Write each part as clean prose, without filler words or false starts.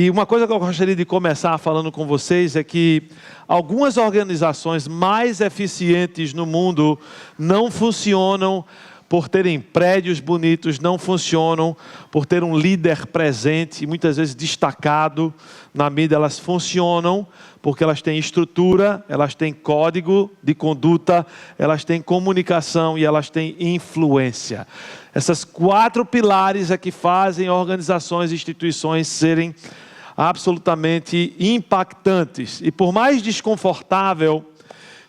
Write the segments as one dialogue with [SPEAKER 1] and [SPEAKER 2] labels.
[SPEAKER 1] E uma coisa que eu gostaria de começar falando com vocês é que algumas organizações mais eficientes no mundo não funcionam por terem prédios bonitos, não funcionam por ter um líder presente, muitas vezes destacado na mídia. Elas funcionam porque elas têm estrutura, elas têm código de conduta, elas têm comunicação e elas têm influência. Essas 4 pilares é que fazem organizações e instituições serem absolutamente impactantes. E por mais desconfortável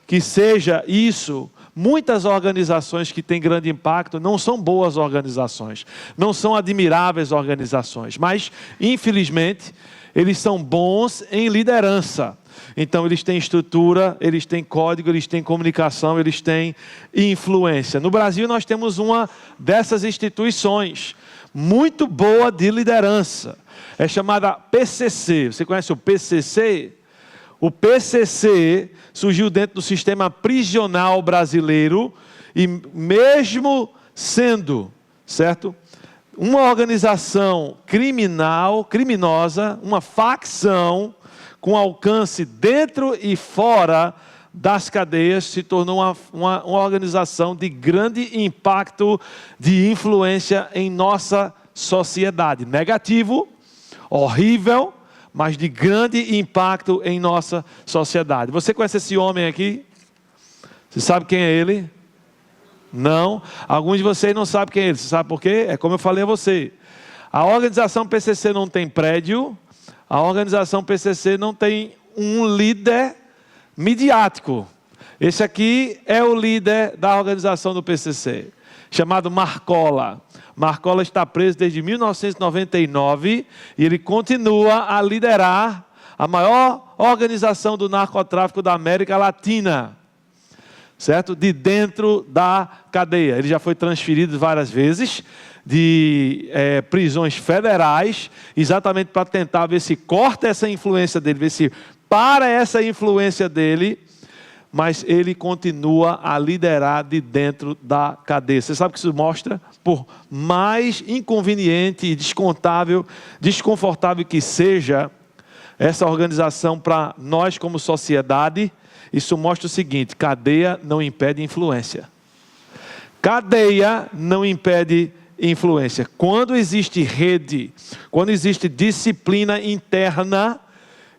[SPEAKER 1] que seja isso, muitas organizações que têm grande impacto não são boas organizações, não são admiráveis organizações, mas, infelizmente, eles são bons em liderança. Então, eles têm estrutura, eles têm código, eles têm comunicação, eles têm influência. No Brasil, nós temos uma dessas instituições, muito boa de liderança. É chamada PCC. Você conhece o PCC? O PCC surgiu dentro do sistema prisional brasileiro e mesmo sendo, certo, uma organização criminosa, uma facção com alcance dentro e fora das cadeias, se tornou uma organização de grande impacto, de influência em nossa sociedade. Negativo, horrível, mas de grande impacto em nossa sociedade. Você conhece esse homem aqui? Você sabe quem é ele? Não. Alguns de vocês não sabem quem é ele. Você sabe por quê? É como eu falei a você. A organização PCC não tem prédio. A organização PCC não tem um líder midiático. Esse aqui é o líder da organização do PCC, chamado Marcola. Marcola está preso desde 1999 e ele continua a liderar a maior organização do narcotráfico da América Latina, certo? De dentro da cadeia. Ele já foi transferido várias vezes de prisões federais, exatamente para tentar ver se corta essa influência dele, ver se para essa influência dele, mas ele continua a liderar de dentro da cadeia. Você sabe o que isso mostra? Por mais inconveniente e desconfortável que seja essa organização para nós como sociedade, isso mostra o seguinte: cadeia não impede influência. Cadeia não impede influência. Quando existe rede, quando existe disciplina interna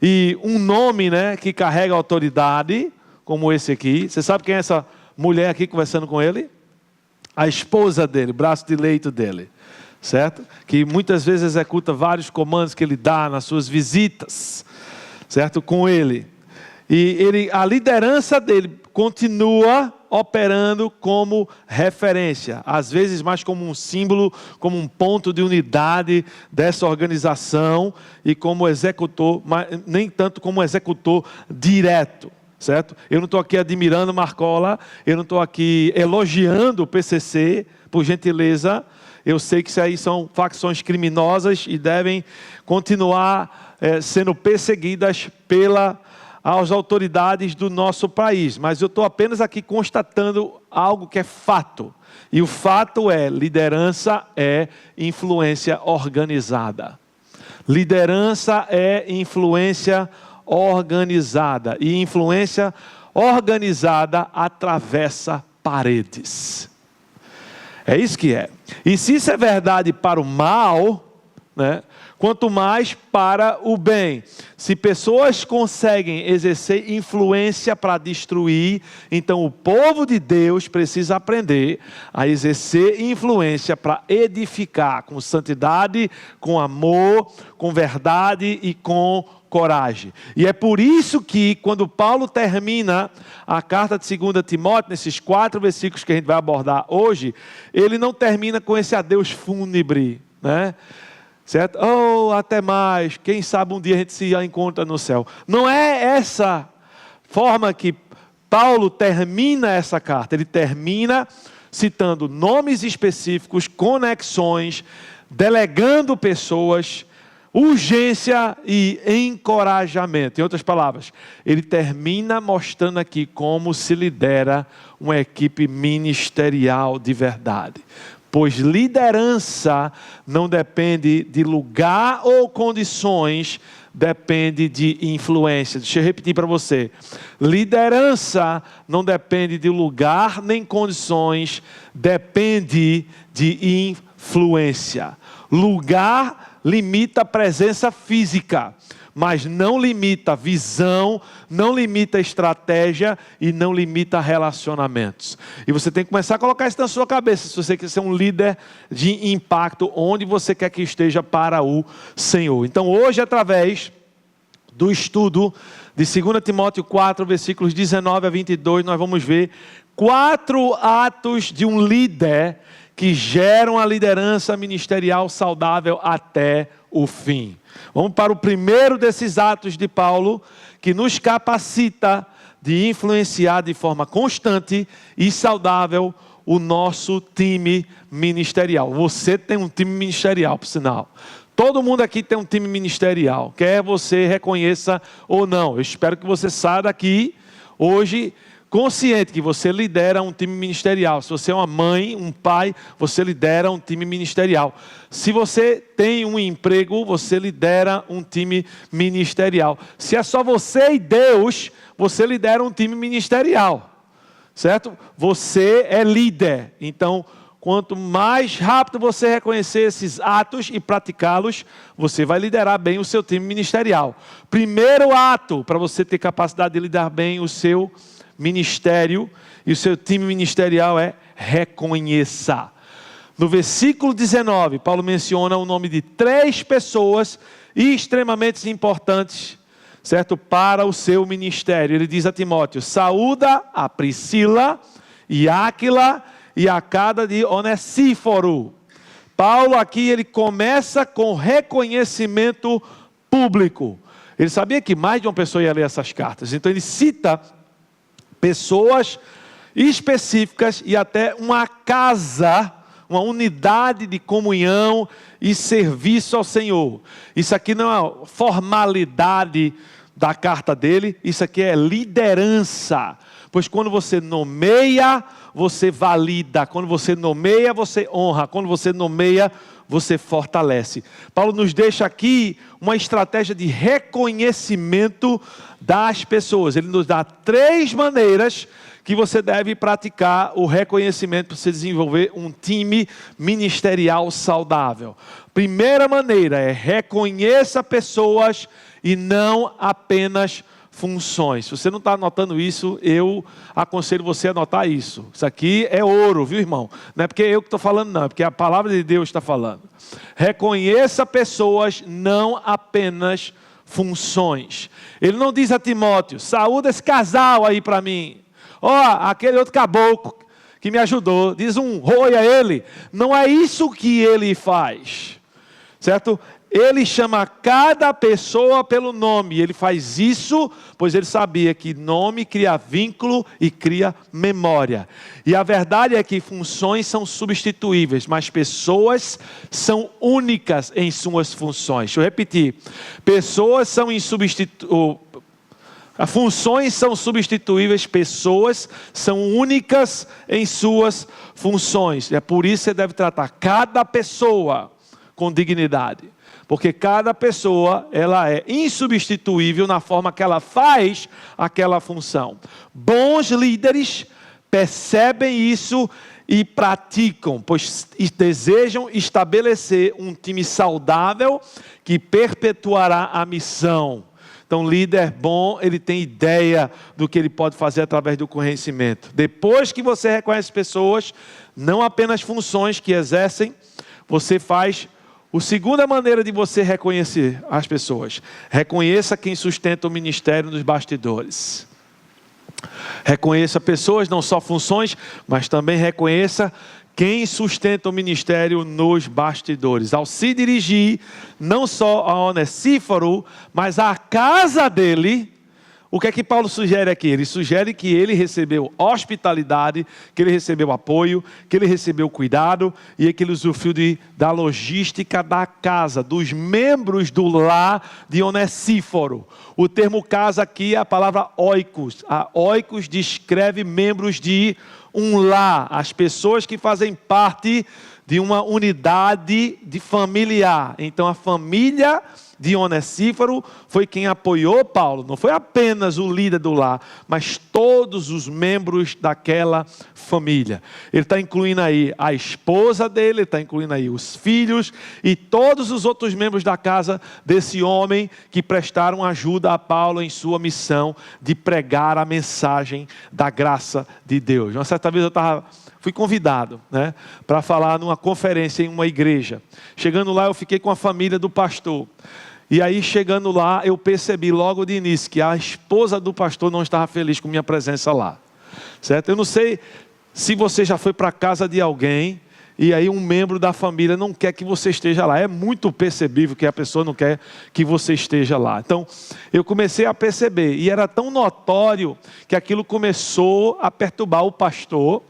[SPEAKER 1] e um nome, que carrega autoridade, como esse aqui. Você sabe quem é essa mulher aqui conversando com ele? A esposa dele, braço direito dele, certo? Que muitas vezes executa vários comandos que ele dá nas suas visitas, certo? Com ele. E a liderança dele continua operando como referência, às vezes mais como um símbolo, como um ponto de unidade dessa organização e como executor, mas nem tanto como executor direto. Certo? Eu não estou aqui admirando Marcola, eu não estou aqui elogiando o PCC, por gentileza. Eu sei que isso aí são facções criminosas e devem continuar sendo perseguidas pelas autoridades do nosso país. Mas eu estou apenas aqui constatando algo que é fato. E o fato é: liderança é influência organizada. Liderança é influência organizada. E influência organizada atravessa paredes. É isso que é. E se isso é verdade para o mal, quanto mais para o bem. Se pessoas conseguem exercer influência para destruir, então o povo de Deus precisa aprender a exercer influência para edificar com santidade, com amor, com verdade e com coragem. E é por isso que quando Paulo termina a carta de 2 Timóteo, nesses 4 versículos que a gente vai abordar hoje, ele não termina com esse adeus fúnebre, certo? Oh, até mais, quem sabe um dia a gente se encontra no céu. Não é essa forma que Paulo termina essa carta. Ele termina citando nomes específicos, conexões, delegando pessoas, urgência e encorajamento. Em outras palavras, ele termina mostrando aqui como se lidera uma equipe ministerial de verdade. Pois liderança não depende de lugar ou condições, depende de influência. Deixa eu repetir para você. Liderança não depende de lugar nem condições, depende de influência. Lugar limita a presença física, mas não limita visão, não limita estratégia e não limita relacionamentos. E você tem que começar a colocar isso na sua cabeça, se você quer ser um líder de impacto, onde você quer que esteja para o Senhor. Então hoje, através do estudo de 2 Timóteo 4, versículos 19 a 22, nós vamos ver 4 atos de um líder que geram a liderança ministerial saudável até o fim. Vamos para o primeiro desses atos de Paulo, que nos capacita de influenciar de forma constante e saudável o nosso time ministerial. Você tem um time ministerial, por sinal. Todo mundo aqui tem um time ministerial, quer você reconheça ou não. Eu espero que você saia daqui hoje consciente que você lidera um time ministerial. Se você é uma mãe, um pai, você lidera um time ministerial. Se você tem um emprego, você lidera um time ministerial. Se é só você e Deus, você lidera um time ministerial. Certo? Você é líder. Então, quanto mais rápido você reconhecer esses atos e praticá-los, você vai liderar bem o seu time ministerial. Primeiro ato para você ter capacidade de liderar bem o seu ministério e o seu time ministerial é reconheça. No versículo 19, Paulo menciona o nome de 3 pessoas extremamente importantes, certo? Para o seu ministério. Ele diz a Timóteo: saúda a Priscila e Áquila e a casa de Onesíforo. Paulo aqui ele começa com reconhecimento público. Ele sabia que mais de uma pessoa ia ler essas cartas, então ele cita pessoas específicas e até uma casa, uma unidade de comunhão e serviço ao Senhor. Isso aqui não é formalidade da carta dele, isso aqui é liderança. Pois quando você nomeia, você valida. Quando você nomeia, você honra. Quando você nomeia, você fortalece. Paulo nos deixa aqui uma estratégia de reconhecimento das pessoas. Ele nos dá 3 maneiras que você deve praticar o reconhecimento para você desenvolver um time ministerial saudável. Primeira maneira é reconheça pessoas e não apenas funções. Se você não está anotando isso, eu aconselho você a anotar isso. Isso aqui é ouro, viu, irmão? Não é porque eu que estou falando, não. É porque a palavra de Deus está falando. Reconheça pessoas, não apenas funções. Ele não diz a Timóteo: saúda esse casal aí para mim. Aquele outro caboclo que me ajudou. Diz um oi a ele. Não é isso que ele faz. Certo? Ele chama cada pessoa pelo nome. Ele faz isso, pois ele sabia que nome cria vínculo e cria memória. E a verdade é que funções são substituíveis, mas pessoas são únicas em suas funções. Deixa eu repetir. Pessoas são insubstituíveis. Funções são substituíveis, pessoas são únicas em suas funções. É por isso que você deve tratar cada pessoa com dignidade. Porque cada pessoa, ela é insubstituível na forma que ela faz aquela função. Bons líderes percebem isso e praticam, pois desejam estabelecer um time saudável que perpetuará a missão. Então, líder bom, ele tem ideia do que ele pode fazer através do conhecimento. Depois que você reconhece pessoas, não apenas funções que exercem, você faz a segunda maneira de você reconhecer as pessoas. Reconheça quem sustenta o ministério nos bastidores. Reconheça pessoas, não só funções, mas também reconheça quem sustenta o ministério nos bastidores. Ao se dirigir não só a Onesíforo, mas à casa dele, o que é que Paulo sugere aqui? Ele sugere que ele recebeu hospitalidade, que ele recebeu apoio, que ele recebeu cuidado e que ele usufruiu da logística da casa, dos membros do lar de Onesíforo. O termo casa aqui é a palavra oikos. A oikos descreve membros de um lar, as pessoas que fazem parte de uma unidade de familiar. Então a família de Onesíforo foi quem apoiou Paulo. Não foi apenas o líder do lar, mas todos os membros daquela família. Ele está incluindo aí a esposa dele, ele está incluindo aí os filhos e todos os outros membros da casa desse homem que prestaram ajuda a Paulo em sua missão de pregar a mensagem da graça de Deus. Uma certa vez fui convidado, para falar numa conferência em uma igreja. Chegando lá, eu fiquei com a família do pastor. E aí, chegando lá, eu percebi logo de início que a esposa do pastor não estava feliz com minha presença lá. Certo? Eu não sei se você já foi para a casa de alguém e aí um membro da família não quer que você esteja lá. É muito percebível que a pessoa não quer que você esteja lá. Então, eu comecei a perceber. E era tão notório que aquilo começou a perturbar o pastor.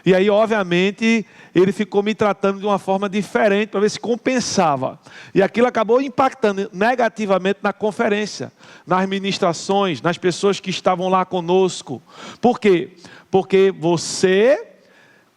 [SPEAKER 1] E aí, obviamente, ele ficou me tratando de uma forma diferente para ver se compensava. E aquilo acabou impactando negativamente na conferência, nas ministrações, nas pessoas que estavam lá conosco. Por quê? Porque você,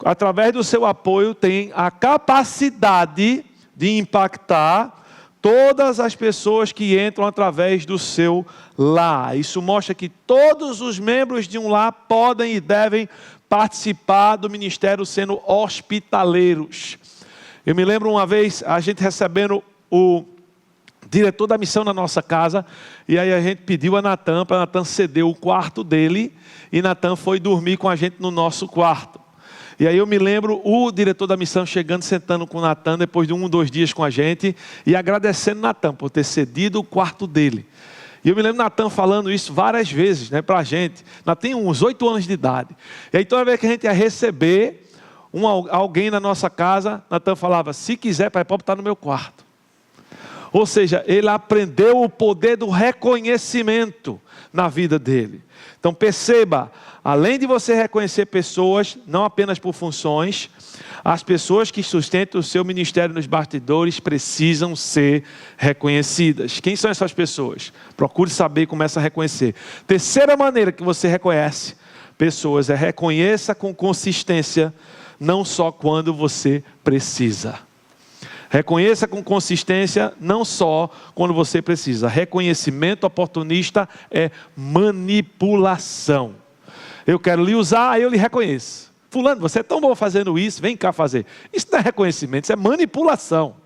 [SPEAKER 1] através do seu apoio, tem a capacidade de impactar todas as pessoas que entram através do seu lar. Isso mostra que todos os membros de um lar podem e devem participar do ministério sendo hospitaleiros. Eu me lembro uma vez, a gente recebendo o diretor da missão na nossa casa, e aí a gente pediu a Natan, para Natan ceder o quarto dele, e Natan foi dormir com a gente no nosso quarto. E aí eu me lembro o diretor da missão chegando, sentando com o Natan, depois de 1 ou 2 dias com a gente, e agradecendo Natan por ter cedido o quarto dele. E eu me lembro Natan falando isso várias vezes, para a gente. Natan tem uns 8 anos de idade. E aí toda vez que a gente ia receber alguém na nossa casa, Natan falava, se quiser, pai, pode estar no meu quarto. Ou seja, ele aprendeu o poder do reconhecimento na vida dele. Então perceba, além de você reconhecer pessoas, não apenas por funções, as pessoas que sustentam o seu ministério nos bastidores precisam ser reconhecidas. Quem são essas pessoas? Procure saber e comece a reconhecer. Terceira maneira que você reconhece pessoas é reconheça com consistência, não só quando você precisa. Reconheça com consistência, não só quando você precisa. Reconhecimento oportunista é manipulação. Eu quero lhe usar, aí eu lhe reconheço. Fulano, você é tão bom fazendo isso, vem cá fazer. Isso não é reconhecimento, isso é manipulação.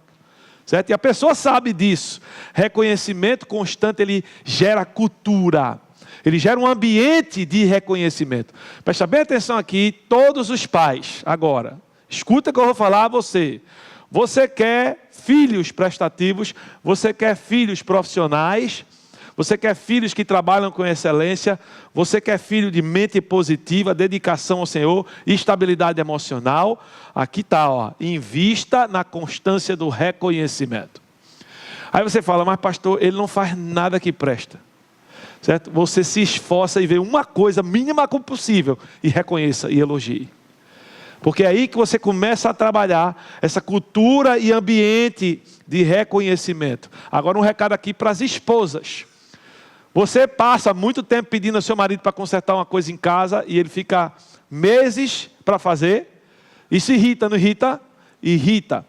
[SPEAKER 1] Certo? E a pessoa sabe disso. Reconhecimento constante, ele gera cultura. Ele gera um ambiente de reconhecimento. Presta bem atenção aqui, todos os pais, agora. Escuta que eu vou falar a você. Você quer filhos prestativos, você quer filhos profissionais, você quer filhos que trabalham com excelência, você quer filho de mente positiva, dedicação ao Senhor, estabilidade emocional. Aqui está, invista na constância do reconhecimento. Aí você fala, mas pastor, ele não faz nada que presta. Certo? Você se esforça e vê uma coisa mínima como possível e reconheça e elogie. Porque é aí que você começa a trabalhar essa cultura e ambiente de reconhecimento. Agora um recado aqui para as esposas. Você passa muito tempo pedindo ao seu marido para consertar uma coisa em casa e ele fica meses para fazer. Isso irrita, não irrita? Irrita.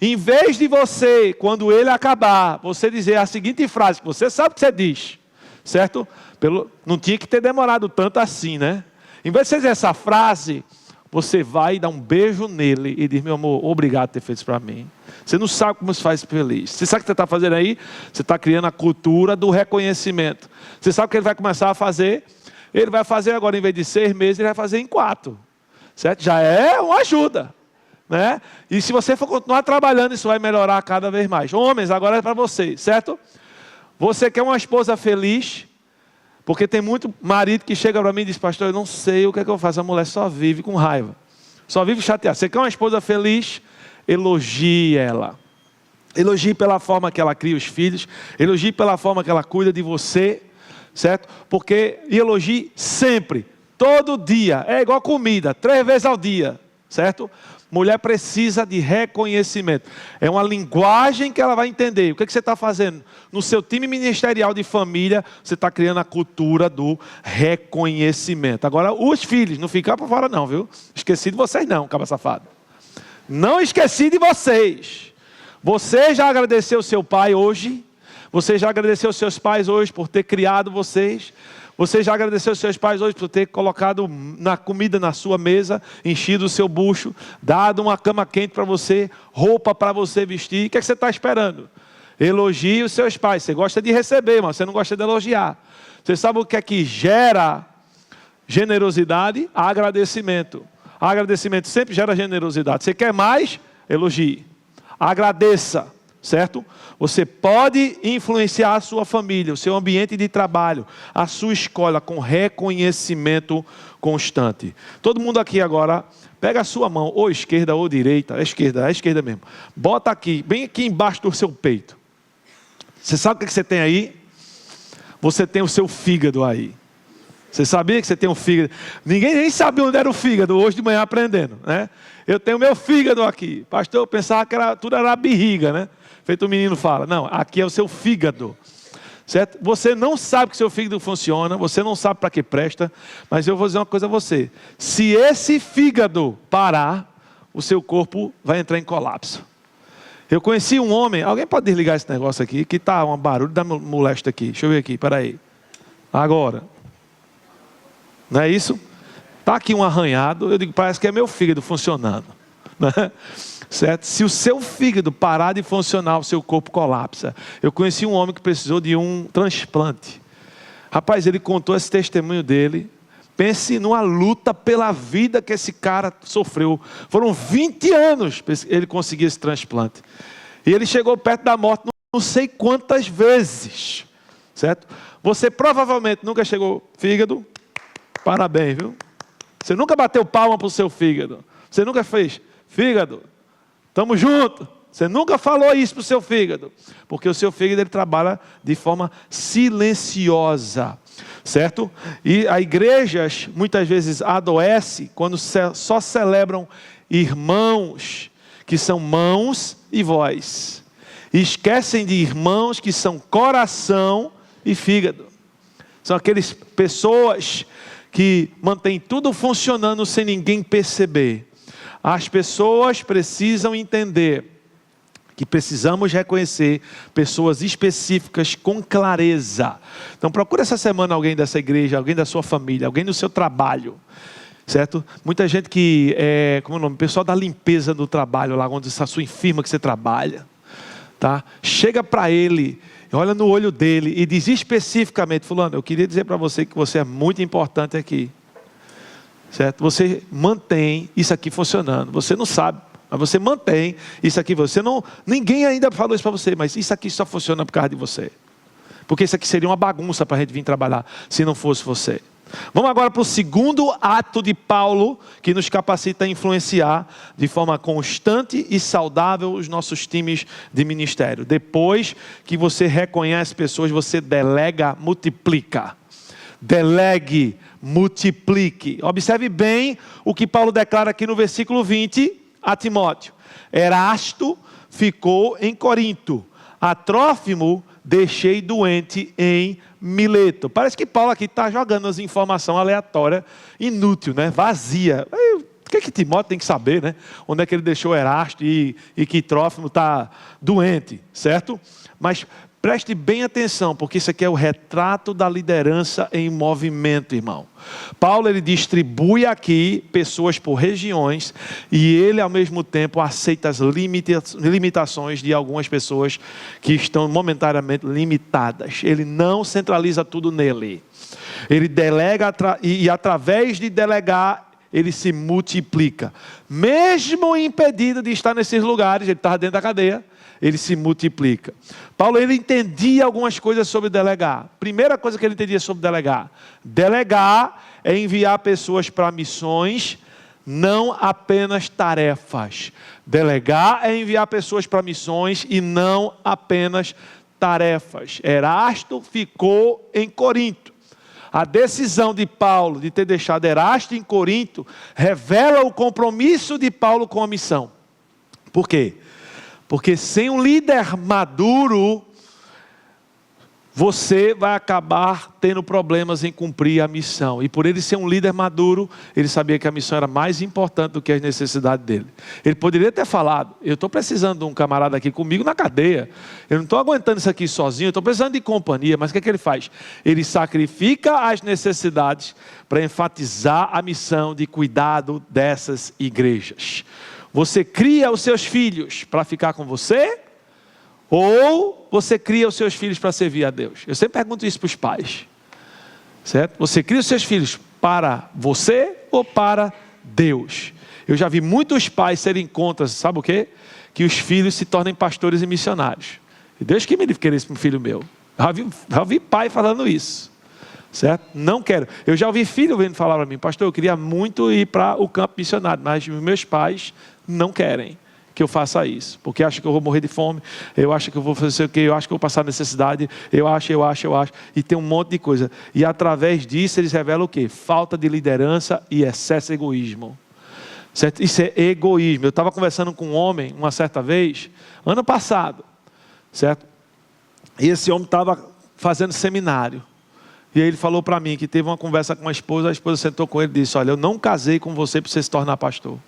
[SPEAKER 1] Em vez de você, quando ele acabar, você dizer a seguinte frase, que você sabe que você diz, certo? Não tinha que ter demorado tanto assim, né? Em vez de você dizer essa frase, você vai dar um beijo nele e diz, meu amor, obrigado por ter feito isso para mim. Você não sabe como se faz feliz. Você sabe o que você está fazendo aí? Você está criando a cultura do reconhecimento. Você sabe o que ele vai começar a fazer? Ele vai fazer agora, em vez de 6 meses, ele vai fazer em 4. Certo? Já é uma ajuda. Né? E se você for continuar trabalhando, isso vai melhorar cada vez mais. Homens, agora é para vocês, certo? Você quer uma esposa feliz? Porque tem muito marido que chega para mim e diz, pastor, eu não sei o que é que eu faço. A mulher só vive com raiva. Só vive chateada. Você quer uma esposa feliz? Elogie ela. Elogie pela forma que ela cria os filhos. Elogie pela forma que ela cuida de você. Certo? Porque elogie sempre. Todo dia. É igual comida. 3 vezes ao dia. Certo? Mulher precisa de reconhecimento. É uma linguagem que ela vai entender. O que você está fazendo? No seu time ministerial de família, você está criando a cultura do reconhecimento. Agora, os filhos, não ficar para fora não, viu? Esqueci de vocês não, cabra safado. Não esqueci de vocês. Você já agradeceu seu pai hoje? Você já agradeceu seus pais hoje por ter criado vocês? Você já agradeceu seus pais hoje por ter colocado na comida na sua mesa, enchido o seu bucho, dado uma cama quente para você, roupa para você vestir? O que é que você está esperando? Elogie os seus pais. Você gosta de receber, mas você não gosta de elogiar. Você sabe o que é que gera generosidade? Agradecimento. Agradecimento sempre gera generosidade. Você quer mais? Elogie. Agradeça. Certo? Você pode influenciar a sua família, o seu ambiente de trabalho, a sua escola com reconhecimento constante. Todo mundo aqui agora, pega a sua mão, ou esquerda ou direita, é a esquerda mesmo. Bota aqui, bem aqui embaixo do seu peito. Você sabe o que você tem aí? Você tem o seu fígado aí. Você sabia que você tem um fígado? Ninguém nem sabia onde era o fígado, hoje de manhã aprendendo, né? Eu tenho meu fígado aqui. Pastor, eu pensava que tudo era a bexiga, né? Feito o menino fala. Não, aqui é o seu fígado. Certo? Você não sabe que seu fígado funciona, você não sabe para que presta, mas eu vou dizer uma coisa a você. Se esse fígado parar, o seu corpo vai entrar em colapso. Eu conheci um homem, alguém pode desligar esse negócio aqui, que está um barulho da molesta aqui. Deixa eu ver aqui, peraí. Agora. Não é isso? Está aqui um arranhado, eu digo, parece que é meu fígado funcionando. Né? Certo? Se o seu fígado parar de funcionar, o seu corpo colapsa. Eu conheci um homem que precisou de um transplante. Rapaz, ele contou esse testemunho dele. Pense numa luta pela vida que esse cara sofreu. Foram 20 anos para ele conseguir esse transplante. E ele chegou perto da morte não sei quantas vezes. Certo? Você provavelmente nunca chegou fígado. Parabéns, viu? Você nunca bateu palma para o seu fígado. Você nunca fez, fígado, estamos juntos. Você nunca falou isso para o seu fígado. Porque o seu fígado ele trabalha de forma silenciosa. Certo? E as igrejas muitas vezes adoecem quando só celebram irmãos que são mãos e voz. E esquecem de irmãos que são coração e fígado. São aquelas pessoas que mantém tudo funcionando sem ninguém perceber. As pessoas precisam entender que precisamos reconhecer pessoas específicas com clareza. Então procura essa semana alguém dessa igreja, alguém da sua família, alguém do seu trabalho. Certo? Muita gente que como é o nome? Pessoal da limpeza do trabalho, lá onde essa sua firma que você trabalha. Tá? Chega para ele, olha no olho dele e diz especificamente, fulano, eu queria dizer para você que você é muito importante aqui. Certo? Você mantém isso aqui funcionando. Você não sabe, mas você mantém isso aqui. Ninguém ainda falou isso para você, mas isso aqui só funciona por causa de você. Porque isso aqui seria uma bagunça para a gente vir trabalhar, se não fosse você. Vamos agora para o segundo ato de Paulo, que nos capacita a influenciar de forma constante e saudável os nossos times de ministério. Depois que você reconhece pessoas, você delega, multiplica. Delegue, multiplique. Observe bem o que Paulo declara aqui no versículo 20 a Timóteo. Erasto ficou em Corinto, a Trófimo deixei doente em Mileto. Parece que Paulo aqui está jogando as informações aleatórias, inútil, né? Vazia. O que Timóteo tem que saber, né? Onde é que ele deixou Erasto e que Trófimo está doente, certo? Mas preste bem atenção, porque isso aqui é o retrato da liderança em movimento, irmão. Paulo, ele distribui aqui pessoas por regiões e ele, ao mesmo tempo, aceita as limitações de algumas pessoas que estão momentaneamente limitadas. Ele não centraliza tudo nele. Ele delega e através de delegar, ele se multiplica. Mesmo impedido de estar nesses lugares, ele estava dentro da cadeia, ele se multiplica. Paulo, ele entendia algumas coisas sobre delegar. Primeira coisa que ele entendia sobre delegar. Delegar é enviar pessoas para missões, não apenas tarefas. Delegar é enviar pessoas para missões e não apenas tarefas. Erasto ficou em Corinto. A decisão de Paulo de ter deixado Erasto em Corinto revela o compromisso de Paulo com a missão. Por quê? Porque sem um líder maduro, você vai acabar tendo problemas em cumprir a missão. E por ele ser um líder maduro, ele sabia que a missão era mais importante do que as necessidades dele. Ele poderia ter falado: eu estou precisando de um camarada aqui comigo na cadeia, eu não estou aguentando isso aqui sozinho, eu estou precisando de companhia. Mas o que é que ele faz? Ele sacrifica as necessidades para enfatizar a missão de cuidado dessas igrejas. Você cria os seus filhos para ficar com você? Ou você cria os seus filhos para servir a Deus? Eu sempre pergunto isso para os pais, certo? Você cria os seus filhos para você ou para Deus? Eu já vi muitos pais serem contra, sabe o quê? Que os filhos se tornem pastores e missionários. E Deus que me livre querer isso para um filho meu. Já vi pai falando isso, certo? Não quero. Eu já ouvi filho vindo falar para mim: pastor, eu queria muito ir para o campo missionário, mas os meus pais não querem que eu faça isso, porque acho que eu vou morrer de fome, eu acho que eu vou fazer o quê, eu acho que eu vou passar necessidade, eu acho, e tem um monte de coisa, e através disso eles revelam o quê? Falta de liderança e excesso de egoísmo, certo? Isso é egoísmo. Eu estava conversando com um homem, uma certa vez, ano passado, certo? E esse homem estava fazendo seminário, e aí ele falou para mim que teve uma conversa com a esposa sentou com ele e disse: olha, eu não casei com você para você se tornar pastor.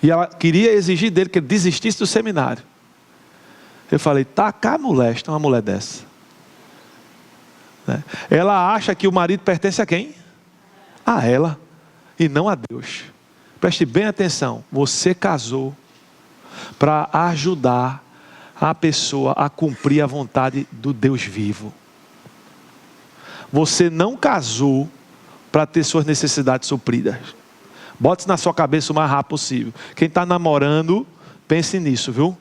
[SPEAKER 1] E ela queria exigir dele que ele desistisse do seminário. Eu falei: tá cá molesta uma mulher dessa, né? Ela acha que o marido pertence a quem? A ela, e não a Deus. Preste bem atenção. Você casou para ajudar a pessoa a cumprir a vontade do Deus vivo. Você não casou para ter suas necessidades supridas. Bote isso na sua cabeça o mais rápido possível. Quem está namorando, pense nisso, viu?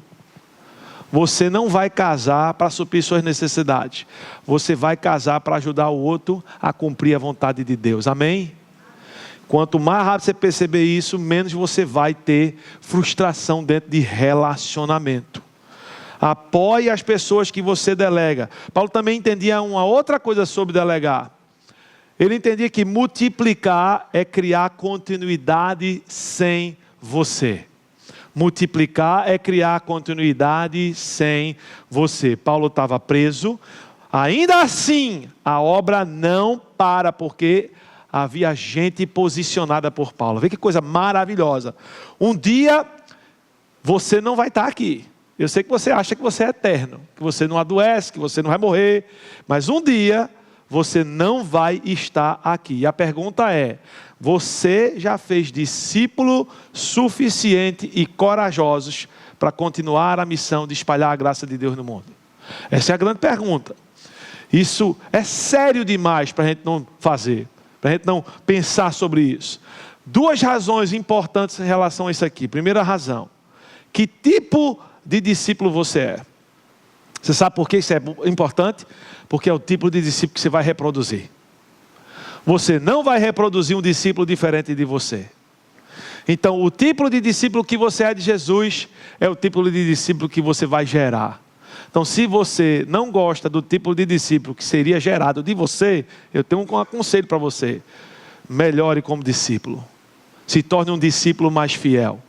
[SPEAKER 1] Você não vai casar para suprir suas necessidades. Você vai casar para ajudar o outro a cumprir a vontade de Deus. Amém? Quanto mais rápido você perceber isso, menos você vai ter frustração dentro de relacionamento. Apoie as pessoas que você delega. Paulo também entendia uma outra coisa sobre delegar. Ele entendia que multiplicar é criar continuidade sem você. Multiplicar é criar continuidade sem você. Paulo estava preso. Ainda assim, a obra não para, porque havia gente posicionada por Paulo. Vê que coisa maravilhosa. Um dia, você não vai estar aqui. Eu sei que você acha que você é eterno, que você não adoece, que você não vai morrer. Mas um dia você não vai estar aqui. E a pergunta é: você já fez discípulo suficiente e corajosos para continuar a missão de espalhar a graça de Deus no mundo? Essa é a grande pergunta. Isso é sério demais para a gente não fazer, para a gente não pensar sobre isso. Duas razões importantes em relação a isso aqui. Primeira razão: que tipo de discípulo você é? Você sabe por que isso é importante? Porque é o tipo de discípulo que você vai reproduzir. Você não vai reproduzir um discípulo diferente de você. Então, o tipo de discípulo que você é de Jesus é o tipo de discípulo que você vai gerar. Então, se você não gosta do tipo de discípulo que seria gerado de você, eu tenho um conselho para você: melhore como discípulo. Se torne um discípulo mais fiel.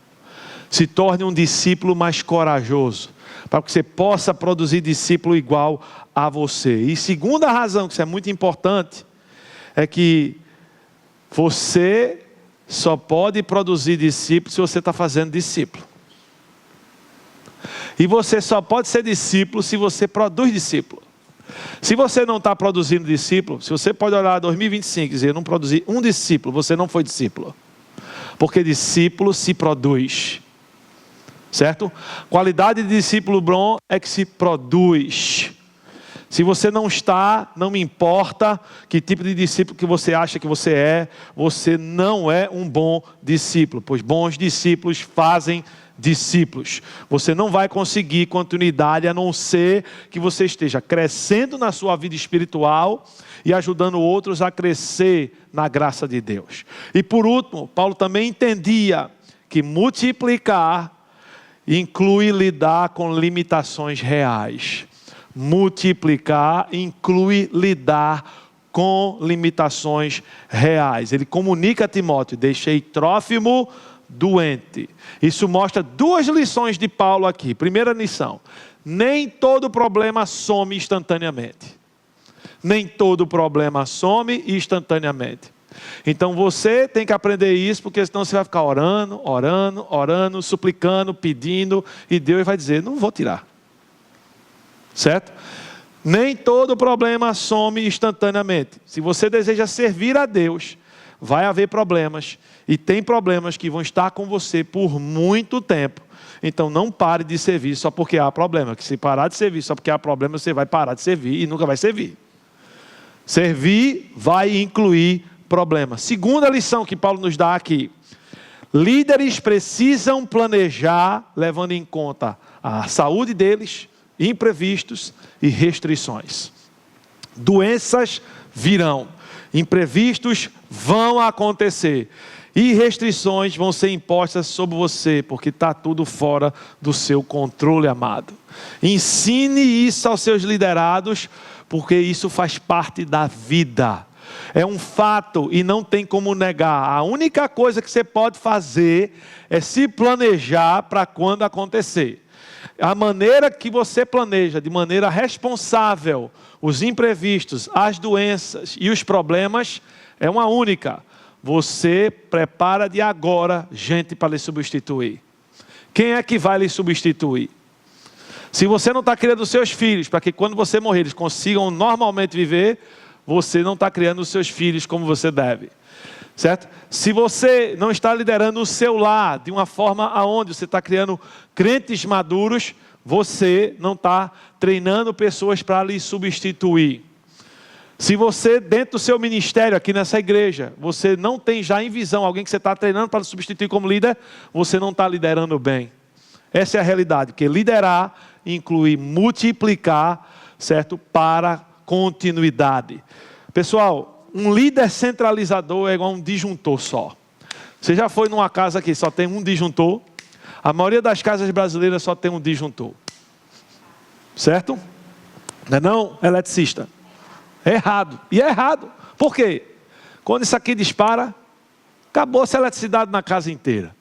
[SPEAKER 1] Se torne um discípulo mais corajoso, para que você possa produzir discípulo igual a você. E segunda razão, que isso é muito importante, é que você só pode produzir discípulo se você está fazendo discípulo. E você só pode ser discípulo se você produz discípulo. Se você não está produzindo discípulo, se você pode olhar 2025 e dizer: eu não produzi um discípulo, você não foi discípulo. Porque discípulo se produz. Certo? Qualidade de discípulo bom é que se produz. Se você não está, não me importa que tipo de discípulo que você acha que você não é um bom discípulo, pois bons discípulos fazem discípulos. Você não vai conseguir continuidade a não ser que você esteja crescendo na sua vida espiritual e ajudando outros a crescer na graça de Deus. E por último, Paulo também entendia que multiplicar inclui lidar com limitações reais. Multiplicar inclui lidar com limitações reais. Ele comunica a Timóteo: deixei Trófimo doente. Isso mostra duas lições de Paulo aqui. Primeira lição: nem todo problema some instantaneamente. Nem todo problema some instantaneamente. Então você tem que aprender isso, porque senão você vai ficar orando, suplicando, pedindo, e Deus vai dizer, não vou tirar. Certo? Nem todo problema some instantaneamente. Se você deseja servir a Deus, vai haver problemas, e tem problemas que vão estar com você por muito tempo. Então não pare de servir só porque há problema, que se parar de servir só porque há problema, você vai parar de servir e nunca vai servir. Servir vai incluir problema. Segunda lição que Paulo nos dá aqui. Líderes precisam planejar, levando em conta a saúde deles, imprevistos e restrições. Doenças virão, imprevistos vão acontecer e restrições vão ser impostas sobre você, porque está tudo fora do seu controle, amado. Ensine isso aos seus liderados, porque isso faz parte da vida. É um fato e não tem como negar. A única coisa que você pode fazer é se planejar para quando acontecer. A maneira que você planeja, de maneira responsável, os imprevistos, as doenças e os problemas, é uma única. Você prepara de agora gente para lhe substituir. Quem é que vai lhe substituir? Se você não está criando os seus filhos para que quando você morrer eles consigam normalmente viver, você não está criando os seus filhos como você deve. Certo? Se você não está liderando o seu lar de uma forma aonde você está criando crentes maduros, você não está treinando pessoas para lhe substituir. Se você, dentro do seu ministério, aqui nessa igreja, você não tem já em visão alguém que você está treinando para substituir como líder, você não está liderando bem. Essa é a realidade, porque liderar inclui multiplicar, certo? Para continuidade. Pessoal, um líder centralizador é igual um disjuntor só. Você já foi numa casa que só tem um disjuntor? A maioria das casas brasileiras só tem um disjuntor. Certo? Não é não, eletricista? É errado. E é errado. Por quê? Quando isso aqui dispara, acabou-se a eletricidade na casa inteira.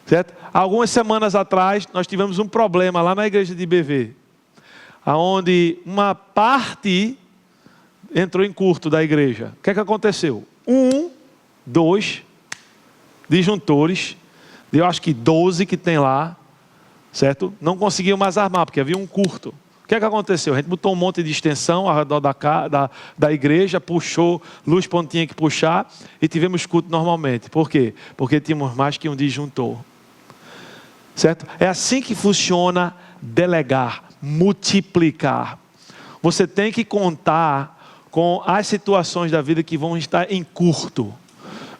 [SPEAKER 1] Certo? Algumas semanas atrás, nós tivemos um problema lá na igreja de BV, onde uma parte entrou em curto da igreja. O que é que aconteceu? 2 disjuntores, eu acho que 12 que tem lá, certo? Não conseguiam mais armar, porque havia um curto. O que é que aconteceu? A gente botou um monte de extensão ao redor da igreja, puxou luz para onde tinha que puxar e tivemos culto normalmente. Por quê? Porque tínhamos mais que um disjuntor. Certo? É assim que funciona delegar, multiplicar. Você tem que contar com as situações da vida que vão estar em curto.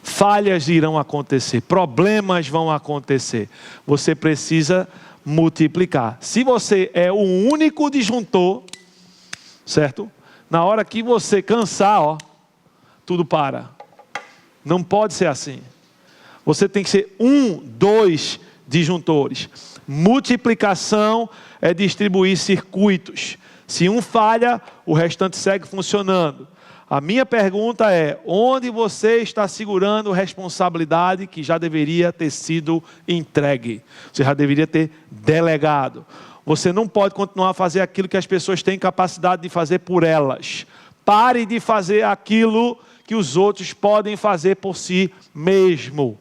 [SPEAKER 1] Falhas irão acontecer, problemas vão acontecer. Você precisa multiplicar. Se você é o único disjuntor, certo? Na hora que você cansar, tudo para. Não pode ser assim. Você tem que ser 2 disjuntores. Multiplicação é distribuir circuitos. Se um falha, o restante segue funcionando. A minha pergunta é, onde você está segurando responsabilidade que já deveria ter sido entregue? Você já deveria ter delegado. Você não pode continuar a fazer aquilo que as pessoas têm capacidade de fazer por elas. Pare de fazer aquilo que os outros podem fazer por si mesmo.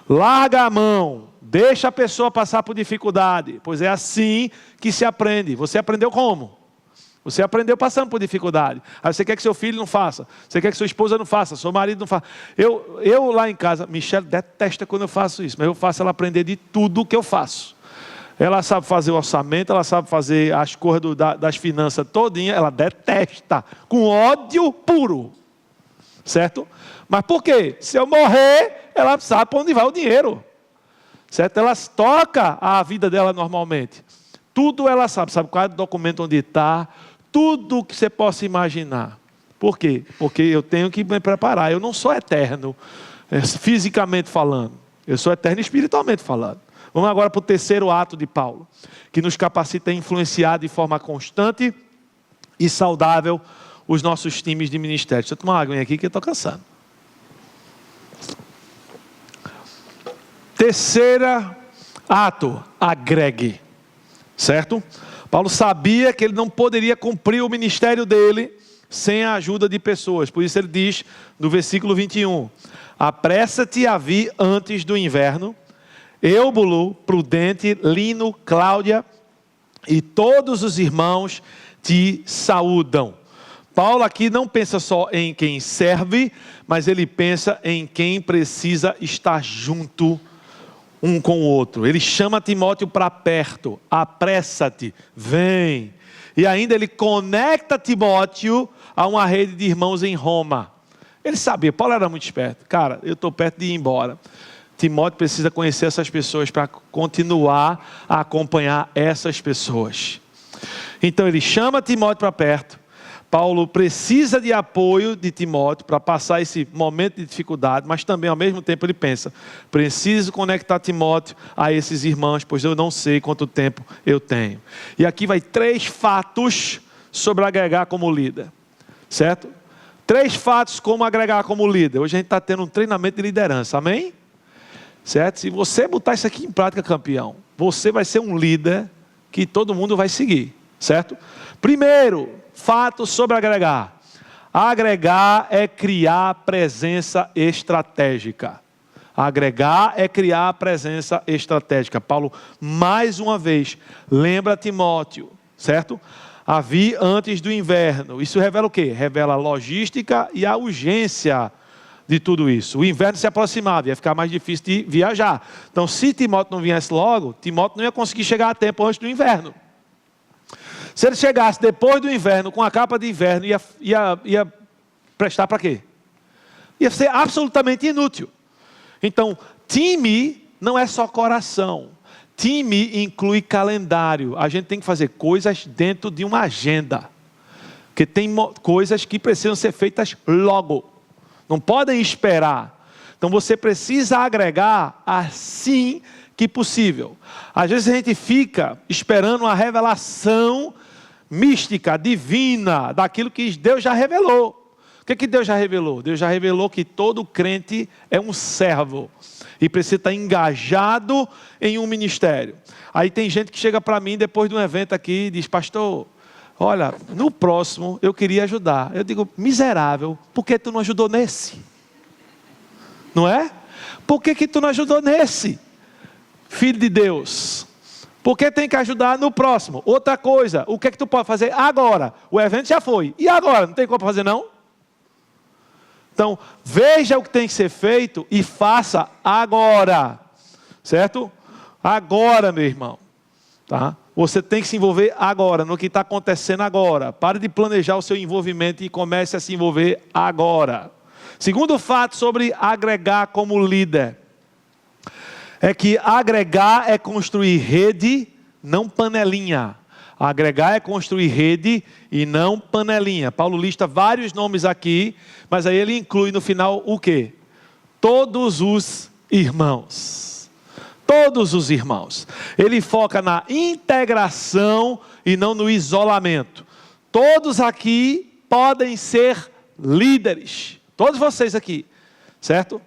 [SPEAKER 1] Larga a mão. Deixa a pessoa passar por dificuldade. Pois é assim que se aprende. Você aprendeu como? Você aprendeu passando por dificuldade. Aí você quer que seu filho não faça. Você quer que sua esposa não faça. Seu marido não faça. Eu lá em casa, Michelle detesta quando eu faço isso. Mas eu faço ela aprender de tudo que eu faço. Ela sabe fazer o orçamento. Ela sabe fazer as cores das finanças todinha. Ela detesta. Com ódio puro. Certo? Mas por quê? Se eu morrer, ela sabe para onde vai o dinheiro. Certo? Ela toca a vida dela normalmente. Tudo ela sabe. Sabe qual é o documento onde está. Tudo que você possa imaginar. Por quê? Porque eu tenho que me preparar. Eu não sou eterno, fisicamente falando. Eu sou eterno espiritualmente falando. Vamos agora para o terceiro ato de Paulo, que nos capacita a influenciar de forma constante e saudável os nossos times de ministério. Deixa eu tomar uma água aqui que eu estou cansado. Terceiro ato, agregue. certo? Paulo sabia que ele não poderia cumprir o ministério dele sem a ajuda de pessoas. Por isso ele diz no versículo 21, apressa-te a vir antes do inverno, Eubulo, Prudente, Lino, Cláudia e todos os irmãos te saúdam. Paulo aqui não pensa só em quem serve, mas ele pensa em quem precisa estar junto um com o outro. Ele chama Timóteo para perto, apressa-te, vem. E ainda ele conecta Timóteo a uma rede de irmãos em Roma. Ele sabia, Paulo era muito esperto. Cara, eu estou perto de ir embora. Timóteo precisa conhecer essas pessoas para continuar a acompanhar essas pessoas. Então ele chama Timóteo para perto. Paulo precisa de apoio de Timóteo para passar esse momento de dificuldade, mas também ao mesmo tempo ele pensa, preciso conectar Timóteo a esses irmãos, pois eu não sei quanto tempo eu tenho. E aqui vai 3 fatos sobre agregar como líder, certo? 3 fatos como agregar como líder. Hoje a gente está tendo um treinamento de liderança, amém? Certo? Se você botar isso aqui em prática, campeão, você vai ser um líder que todo mundo vai seguir, certo? Primeiro fato sobre agregar. Agregar é criar presença estratégica. Agregar é criar presença estratégica. Paulo, mais uma vez, lembra Timóteo, certo? A vir antes do inverno. Isso revela o quê? Revela a logística e a urgência de tudo isso. O inverno se aproximava, ia ficar mais difícil de viajar. Então, se Timóteo não viesse logo, Timóteo não ia conseguir chegar a tempo antes do inverno. Se ele chegasse depois do inverno, com a capa de inverno, ia prestar para quê? Ia ser absolutamente inútil. Então, time não é só coração. Time inclui calendário. A gente tem que fazer coisas dentro de uma agenda. Porque tem coisas que precisam ser feitas logo. Não podem esperar. Então, você precisa agregar assim que possível. Às vezes a gente fica esperando uma revelação mística, divina, daquilo que Deus já revelou. O que Deus já revelou? Deus já revelou que todo crente é um servo e precisa estar engajado em um ministério. Aí tem gente que chega para mim depois de um evento aqui e diz, pastor, olha, no próximo eu queria ajudar. Eu digo, miserável, por que tu não ajudou nesse? Não é? Por que tu não ajudou nesse? Filho de Deus, porque tem que ajudar no próximo. Outra coisa, o que tu pode fazer agora? O evento já foi, e agora? Não tem como fazer não? Então, veja o que tem que ser feito e faça agora, certo? Agora, meu irmão, tá? Você tem que se envolver agora, no que está acontecendo agora. Pare de planejar o seu envolvimento e comece a se envolver agora. Segundo fato sobre agregar como líder, é que agregar é construir rede, não panelinha. Agregar é construir rede e não panelinha. Paulo lista vários nomes aqui, mas aí ele inclui no final o quê? Todos os irmãos. Todos os irmãos. Ele foca na integração e não no isolamento. Todos aqui podem ser líderes. Todos vocês aqui, certo?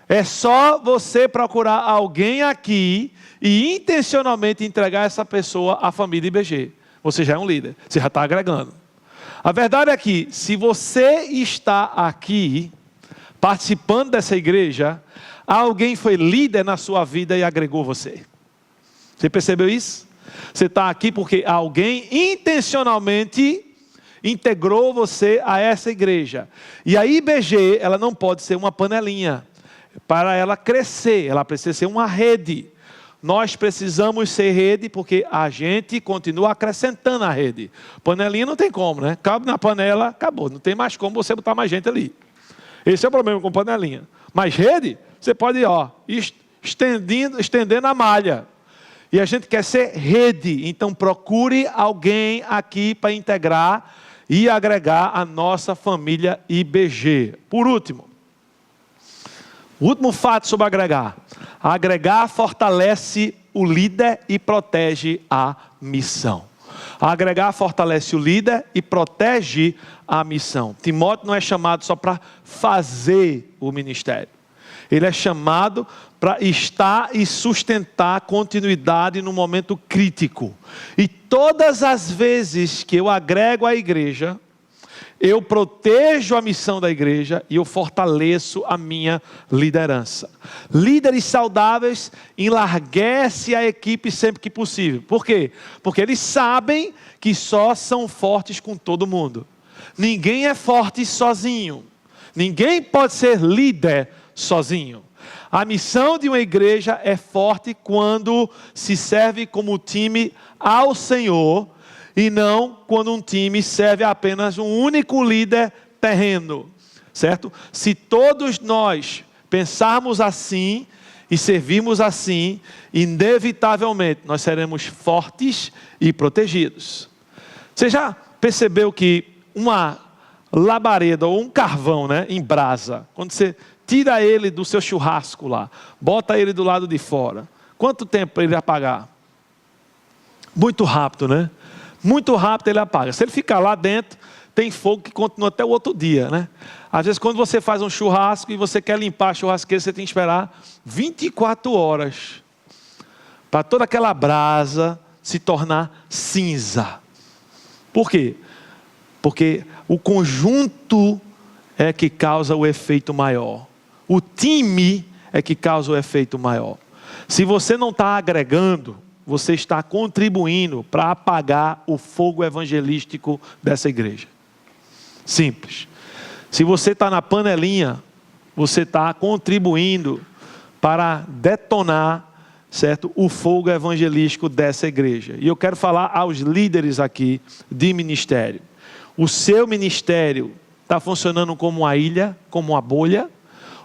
[SPEAKER 1] É só você procurar alguém aqui e intencionalmente entregar essa pessoa à família IBG. Você já é um líder, você já está agregando. A verdade é que, se você está aqui, participando dessa igreja, alguém foi líder na sua vida e agregou você. Você percebeu isso? Você está aqui porque alguém intencionalmente integrou você a essa igreja. E a IBG, ela não pode ser uma panelinha. Para ela crescer, ela precisa ser uma rede. Nós precisamos ser rede porque a gente continua acrescentando a rede. Panelinha não tem como, né? Cabe na panela, acabou. Não tem mais como você botar mais gente ali. Esse é o problema com panelinha. Mas rede, você pode ir estendendo a malha. E a gente quer ser rede. Então procure alguém aqui para integrar e agregar a nossa família IBG. Por último, o último fato sobre agregar. Agregar fortalece o líder e protege a missão. Agregar fortalece o líder e protege a missão. Timóteo não é chamado só para fazer o ministério. Ele é chamado para estar e sustentar continuidade no momento crítico. E todas as vezes que eu agrego a igreja, eu protejo a missão da igreja e eu fortaleço a minha liderança. Líderes saudáveis enlarguecem a equipe sempre que possível. Por quê? Porque eles sabem que só são fortes com todo mundo. Ninguém é forte sozinho. Ninguém pode ser líder sozinho. A missão de uma igreja é forte quando se serve como time ao Senhor, e não quando um time serve a apenas um único líder terreno, certo? Se todos nós pensarmos assim e servirmos assim, inevitavelmente nós seremos fortes e protegidos. Você já percebeu que uma labareda ou um carvão, né, em brasa, quando você tira ele do seu churrasco lá, bota ele do lado de fora, quanto tempo para ele apagar? Muito rápido, né? Muito rápido ele apaga. Se ele ficar lá dentro, tem fogo que continua até o outro dia, né? Às vezes quando você faz um churrasco e você quer limpar a churrasqueira, você tem que esperar 24 horas para toda aquela brasa se tornar cinza. Por quê? Porque o conjunto é que causa o efeito maior. O time é que causa o efeito maior. Se você não está agregando, você está contribuindo para apagar o fogo evangelístico dessa igreja. Simples. Se você está na panelinha, você está contribuindo para detonar, certo, o fogo evangelístico dessa igreja. E eu quero falar aos líderes aqui de ministério. O seu ministério está funcionando como uma ilha, como uma bolha,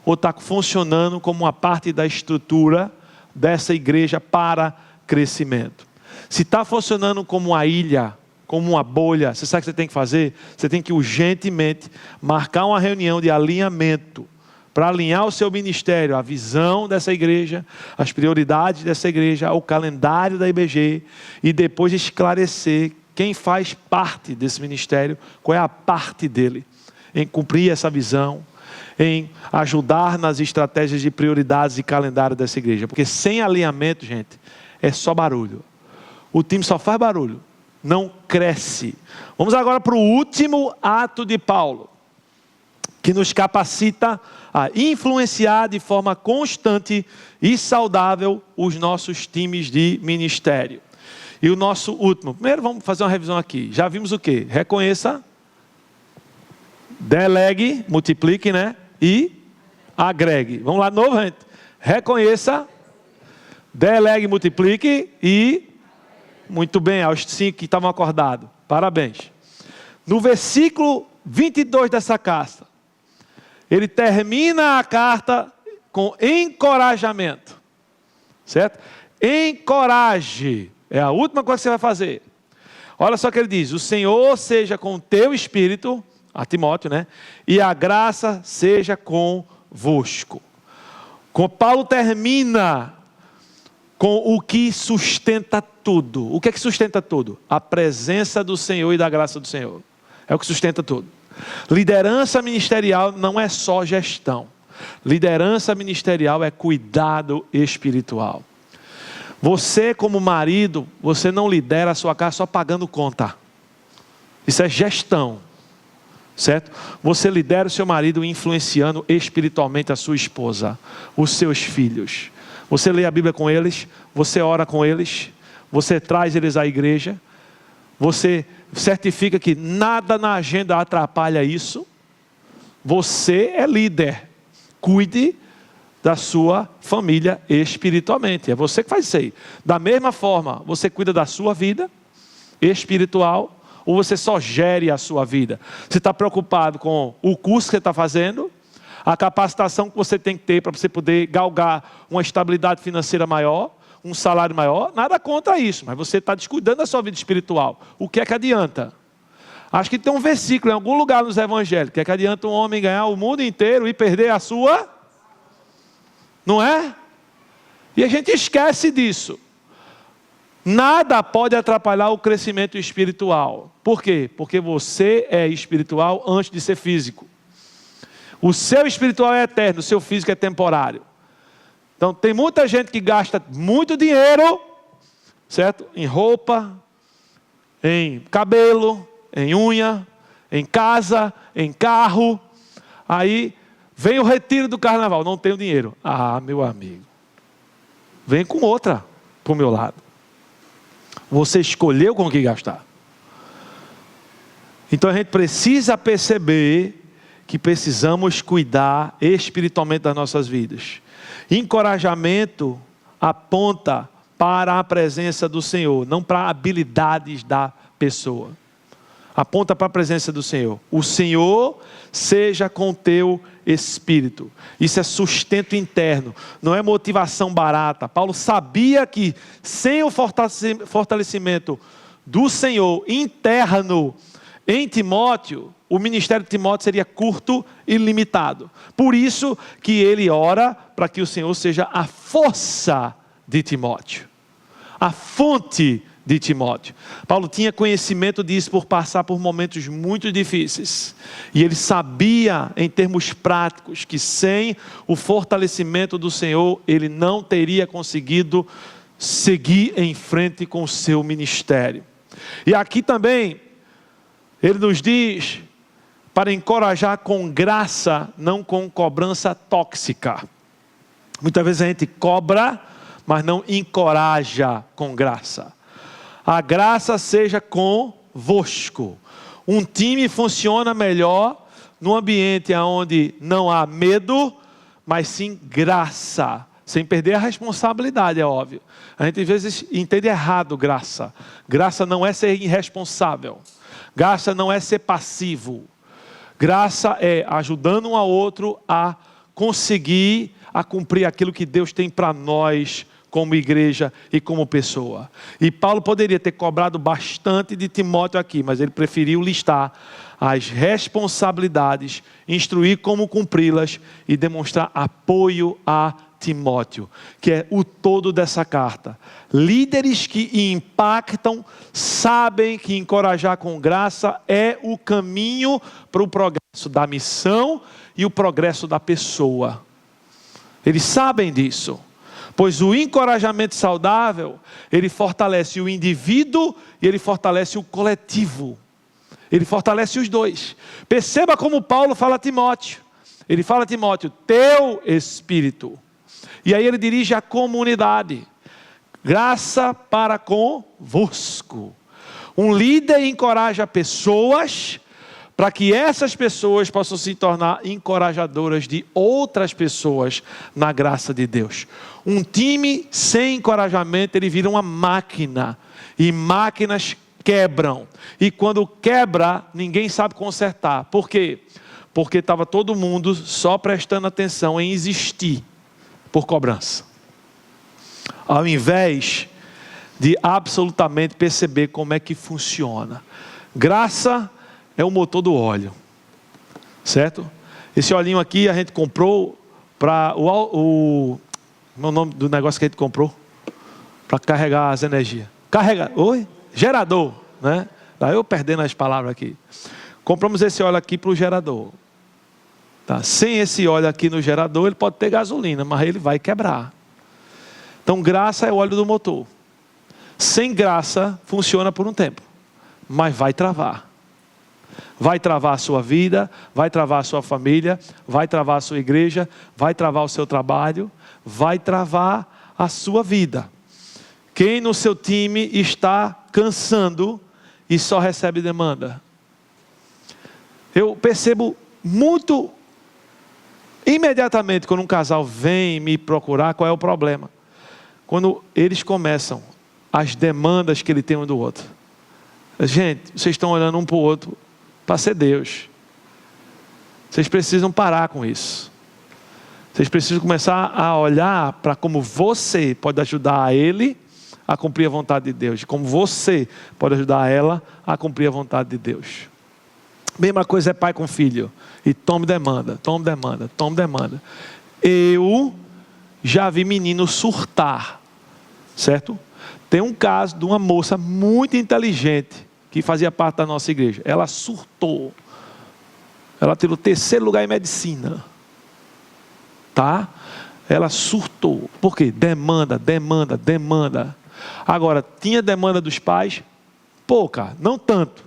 [SPEAKER 1] ou está funcionando como uma parte da estrutura dessa igreja para crescimento? Se está funcionando como uma ilha, como uma bolha, você sabe o que você tem que fazer? Você tem que urgentemente marcar uma reunião de alinhamento para alinhar o seu ministério, a visão dessa igreja, as prioridades dessa igreja, o calendário da IBG, e depois esclarecer quem faz parte desse ministério, qual é a parte dele em cumprir essa visão, em ajudar nas estratégias de prioridades e calendário dessa igreja. Porque sem alinhamento, gente, é só barulho. O time só faz barulho, não cresce. Vamos agora para o último ato de Paulo, que nos capacita a influenciar de forma constante e saudável os nossos times de ministério. E o nosso último, primeiro vamos fazer uma revisão aqui. Já vimos o quê? Reconheça, delegue, multiplique, né? E agregue. Vamos lá de novo, gente. Reconheça, delegue, multiplique e... Muito bem, aos 5 que estavam acordados. Parabéns. No versículo 22 dessa carta, ele termina a carta com encorajamento. Certo? Encoraje. É a última coisa que você vai fazer. Olha só o que ele diz: o Senhor seja com o teu espírito, a Timóteo, né? E a graça seja convosco. Paulo termina com o que sustenta tudo. O que é que sustenta tudo? A presença do Senhor e da graça do Senhor. É o que sustenta tudo. Liderança ministerial não é só gestão. Liderança ministerial é cuidado espiritual. Você, como marido, você não lidera a sua casa só pagando conta. Isso é gestão. Certo? Você lidera o seu marido influenciando espiritualmente a sua esposa, os seus filhos. Você lê a Bíblia com eles, você ora com eles, você traz eles à igreja, você certifica que nada na agenda atrapalha isso. Você é líder. Cuide da sua família espiritualmente. É você que faz isso aí. Da mesma forma, você cuida da sua vida espiritual, ou você só gere a sua vida? Você está preocupado com o curso que você está fazendo, a capacitação que você tem que ter para você poder galgar uma estabilidade financeira maior, um salário maior? Nada contra isso, mas você está descuidando da sua vida espiritual. O que é que adianta? Acho que tem um versículo em algum lugar nos evangelhos: o que é que adianta um homem ganhar o mundo inteiro e perder a sua? Não é? E a gente esquece disso. Nada pode atrapalhar o crescimento espiritual. Por quê? Porque você é espiritual antes de ser físico. O seu espiritual é eterno, o seu físico é temporário. Então tem muita gente que gasta muito dinheiro, certo? Em roupa, em cabelo, em unha, em casa, em carro. Aí vem o retiro do carnaval, não tenho dinheiro. Ah, meu amigo, vem com outra para o meu lado. Você escolheu com o que gastar. Então a gente precisa perceber que precisamos cuidar espiritualmente das nossas vidas. Encorajamento aponta para a presença do Senhor, não para habilidades da pessoa. Aponta para a presença do Senhor. O Senhor seja com o teu espírito. Isso é sustento interno, não é motivação barata. Paulo sabia que sem o fortalecimento do Senhor interno em Timóteo, o ministério de Timóteo seria curto e limitado. Por isso que ele ora para que o Senhor seja a força de Timóteo, a fonte de Timóteo. Paulo tinha conhecimento disso por passar por momentos muito difíceis. E ele sabia, em termos práticos, que sem o fortalecimento do Senhor, ele não teria conseguido seguir em frente com o seu ministério. E aqui também, ele nos diz para encorajar com graça, não com cobrança tóxica. Muitas vezes a gente cobra, mas não encoraja com graça. A graça seja convosco. Um time funciona melhor no ambiente onde não há medo, mas sim graça. Sem perder a responsabilidade, é óbvio. A gente às vezes entende errado graça. Graça não é ser irresponsável. Graça não é ser passivo. Graça é ajudando um ao outro a conseguir, a cumprir aquilo que Deus tem para nós como igreja e como pessoa. E Paulo poderia ter cobrado bastante de Timóteo aqui, mas ele preferiu listar as responsabilidades, instruir como cumpri-las e demonstrar apoio a Timóteo, que é o todo dessa carta. Líderes que impactam sabem que encorajar com graça é o caminho para o progresso da missão e o progresso da pessoa. Eles sabem disso, pois o encorajamento saudável, ele fortalece o indivíduo e ele fortalece o coletivo. Ele fortalece os dois. Perceba como Paulo fala a Timóteo. Ele fala a Timóteo, teu espírito. E aí ele dirige a comunidade. Graça para convosco. Um líder encoraja pessoas para que essas pessoas possam se tornar encorajadoras de outras pessoas na graça de Deus. Um time sem encorajamento, ele vira uma máquina. E máquinas quebram. E quando quebra, ninguém sabe consertar. Por quê? Porque estava todo mundo só prestando atenção em existir por cobrança, ao invés de absolutamente perceber como é que funciona. Graça é o motor do óleo, certo? Esse olhinho aqui a gente comprou para o nome do negócio que a gente comprou para carregar as energias. Gerador, né? Daí eu perdendo as palavras aqui. Compramos esse óleo aqui para o gerador. Tá? Sem esse óleo aqui no gerador, ele pode ter gasolina, mas ele vai quebrar. Então graça é o óleo do motor. Sem graça funciona por um tempo, mas vai travar. Vai travar a sua vida, vai travar a sua família, vai travar a sua igreja, vai travar o seu trabalho, vai travar a sua vida. Quem no seu time está cansando e só recebe demanda? Eu percebo muito imediatamente quando um casal vem me procurar, qual é o problema? Quando eles começam as demandas que ele tem um do outro. Gente, vocês estão olhando um para o outro para ser Deus. Vocês precisam parar com isso. Vocês precisam começar a olhar para como você pode ajudar a ele a cumprir a vontade de Deus. Como você pode ajudar ela a cumprir a vontade de Deus. Mesma coisa é pai com filho. E tome demanda, tome demanda, tome demanda. Eu já vi menino surtar. Certo? Tem um caso de uma moça muito inteligente que fazia parte da nossa igreja. Ela surtou. Ela tirou 3º lugar em medicina. Tá? Ela surtou. Por quê? Demanda. Agora, tinha demanda dos pais? Pouca, não tanto.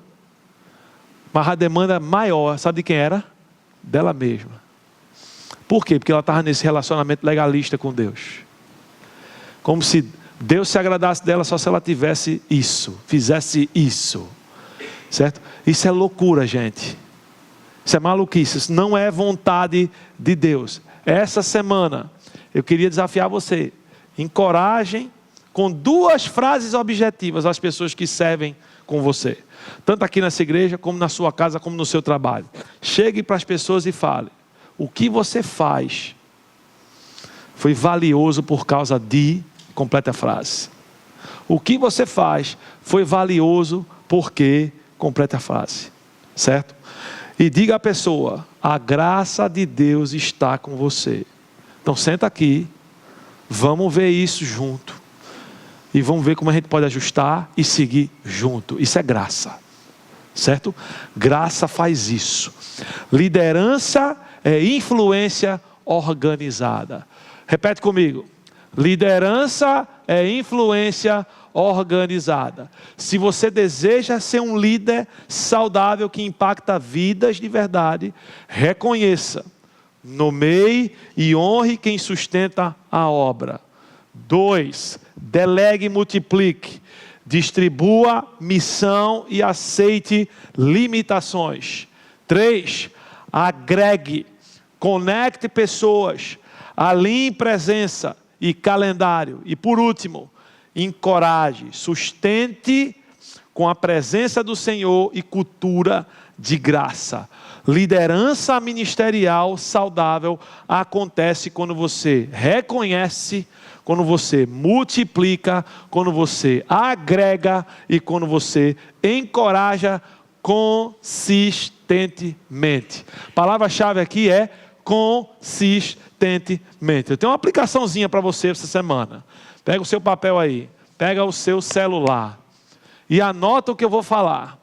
[SPEAKER 1] Mas a demanda maior, sabe de quem era? Dela mesma. Por quê? Porque ela estava nesse relacionamento legalista com Deus. Como se Deus se agradasse dela só se ela tivesse isso, fizesse isso. Certo? Isso é loucura, gente. Isso é maluquice, isso não é vontade de Deus. Essa semana, eu queria desafiar você. Encorajem com 2 frases objetivas as pessoas que servem com você. Tanto aqui nessa igreja, como na sua casa, como no seu trabalho. Chegue para as pessoas e fale: o que você faz foi valioso por causa de... Completa a frase. O que você faz foi valioso porque... Completa a frase. Certo? E diga à pessoa: a graça de Deus está com você. Então senta aqui. Vamos ver isso junto. E vamos ver como a gente pode ajustar e seguir junto. Isso é graça. Certo? Graça faz isso. Liderança é influência organizada. Repete comigo. Liderança é influência organizada. Se você deseja ser um líder saudável que impacta vidas de verdade, reconheça, nomeie e honre quem sustenta a obra. 2, delegue e multiplique. Distribua missão e aceite limitações. 3, agregue, conecte pessoas, alinhe presença e calendário. E por último, encoraje, sustente com a presença do Senhor e cultura de graça. Liderança ministerial saudável acontece quando você reconhece, quando você multiplica, quando você agrega e quando você encoraja consistentemente. A palavra-chave aqui é consistentemente. Eu tenho uma aplicaçãozinha para você essa semana. Pega o seu papel aí, pega o seu celular e anota o que eu vou falar.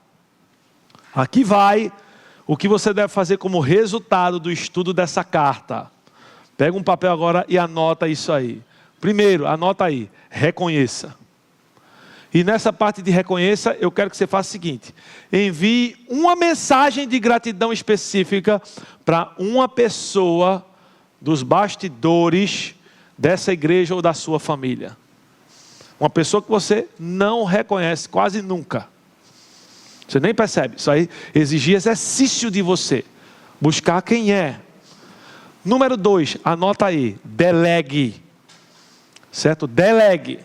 [SPEAKER 1] Aqui vai o que você deve fazer como resultado do estudo dessa carta. Pega um papel agora e anota isso aí. Primeiro, anota aí, reconheça. E nessa parte de reconheça, eu quero que você faça o seguinte: envie uma mensagem de gratidão específica para uma pessoa dos bastidores dessa igreja ou da sua família. Uma pessoa que você não reconhece quase nunca. Você nem percebe. Isso aí exige exercício de você. Buscar quem é. Número 2, anota aí. Delegue. Certo? Delegue.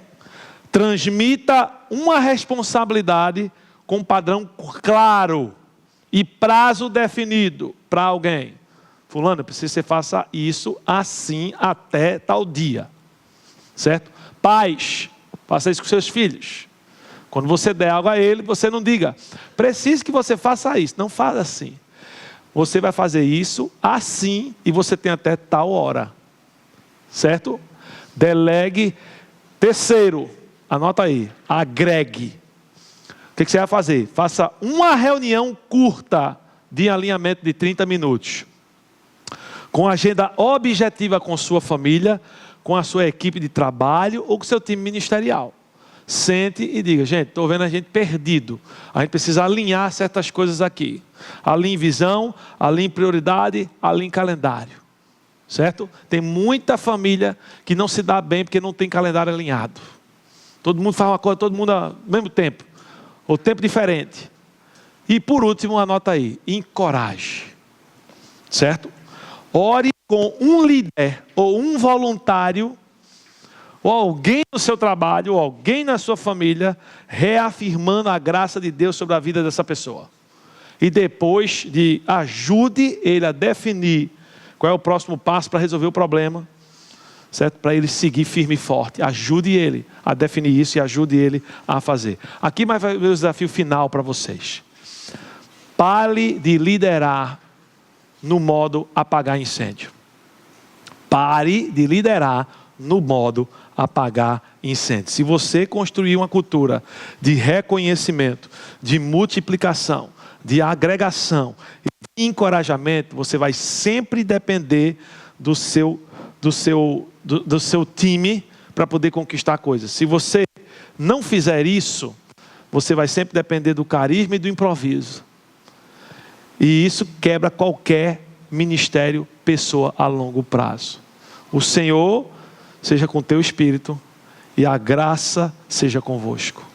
[SPEAKER 1] Transmita uma responsabilidade com um padrão claro e prazo definido para alguém. Fulano, eu preciso que você faça isso assim até tal dia. Certo? Pais, faça isso com seus filhos. Quando você der algo a ele, você não diga: preciso que você faça isso. Não faça assim. Você vai fazer isso assim e você tem até tal hora. Certo? Delegue. Terceiro, anota aí, agregue. O que você vai fazer? Faça uma reunião curta de alinhamento de 30 minutos. Com agenda objetiva com sua família, com a sua equipe de trabalho ou com seu time ministerial. Sente e diga: gente, estou vendo a gente perdido. A gente precisa alinhar certas coisas aqui. Alinhe visão, alinhe prioridade, alinhe calendário. Certo? Tem muita família que não se dá bem porque não tem calendário alinhado. Todo mundo faz uma coisa, todo mundo ao mesmo tempo. Ou tempo diferente. E por último, anota aí, encoraje. Certo? Ore com um líder ou um voluntário, ou alguém no seu trabalho, ou alguém na sua família, reafirmando a graça de Deus sobre a vida dessa pessoa. E depois ajude ele a definir qual é o próximo passo para resolver o problema, certo? Para ele seguir firme e forte. Ajude ele a definir isso e ajude ele a fazer. Aqui vai o meu desafio final para vocês. Pare de liderar no modo apagar incêndio. Pare de liderar no modo apagar incêndio. Se você construir uma cultura de reconhecimento, de multiplicação, de agregação e de encorajamento, você vai sempre depender do seu time para poder conquistar coisas. Se você não fizer isso, você vai sempre depender do carisma e do improviso. E isso quebra qualquer ministério, pessoa a longo prazo. O Senhor seja com teu espírito e a graça seja convosco.